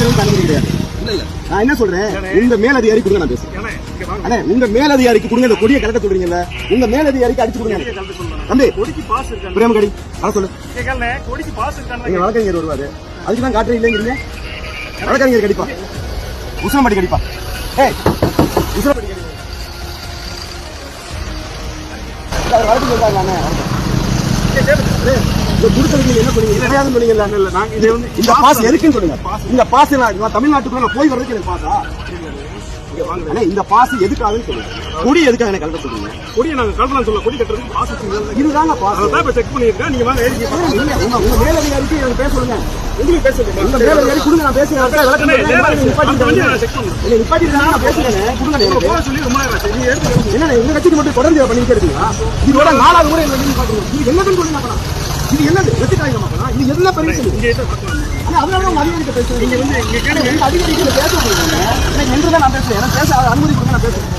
பேசுறதுக்கு அனுமதி கிடையாது. நான் என்ன சொல்றேன், உங்க மேலதிகாரி கொடுங்க, நான் பேசுறேன். உங்க மேலதிகாரிக்கு கொடுங்க, இந்த கொடியை கலக்க சொல்றீங்கல்ல, உங்க மேலதிகாரிக்கு அடிச்சு கொடுங்க. தம்பி பிரேமகடி அதை சொல்லு. எங்க வழக்கறிஞர் வருவாரு, அதுக்கு தான் காட்டுற இல்லைங்கிறீங்க. வழக்கறிஞர் கடிப்பா, உசிலம்படி கடிப்பா. ஏய் உசிலம்படி கடிப்பா. வழக்கு சொல்றாங்க என்ன சொன்னீங்க? இந்த பாஸ் எதுக்குன்னு சொல்லுங்க. இந்த பாஸ் தமிழ்நாட்டுக்குள்ள நான் போய் வர்றதுக்கு எனக்கு பாஸா? இந்த பாஸ் எதுக்காகன்னு சொல்லுங்க. கொடி எதுக்காக எனக்கு கலக்க சொல்றீங்க? கொடியை நாங்க கலக்கலாம் சொல்ல, கொடி கட்டுறதுக்கு பாஸ் இதுதாங்க பாஸ். அதான் இப்ப செக் பண்ணிருக்கேன். நீங்க வாங்க உங்க மேலதிகாரிக்கு எனக்கு பேச சொல்லுங்க. எதுக்கு பேச சொல்லுங்க? உங்க மேலதிகாரி கொடுங்க, நான் பேசுறேன். நிப்பாட்டி நான் பேசுறேன், கொடுங்க. சொல்லி ரொம்ப நேரம் என்ன எங்க கட்சிக்கு மட்டும் தொடர்ந்து பண்ணிட்டு இருக்கீங்களா? இதோட 4வது முறை இது என்னதுன்னு சொல்லுங்க. இது என்னது வெற்றிக்காய்மா? இது என்ன பெரிய அதனால அதிகாரிகிட்ட பேசுறேன். நீங்க வந்து அதிகாரிகிட்ட பேச முடியுங்க. எனக்கு என்றுதான் நான் பேசுறேன். எனக்கு பேச அனுமதி கொடுங்க, நான் பேசுறேன்.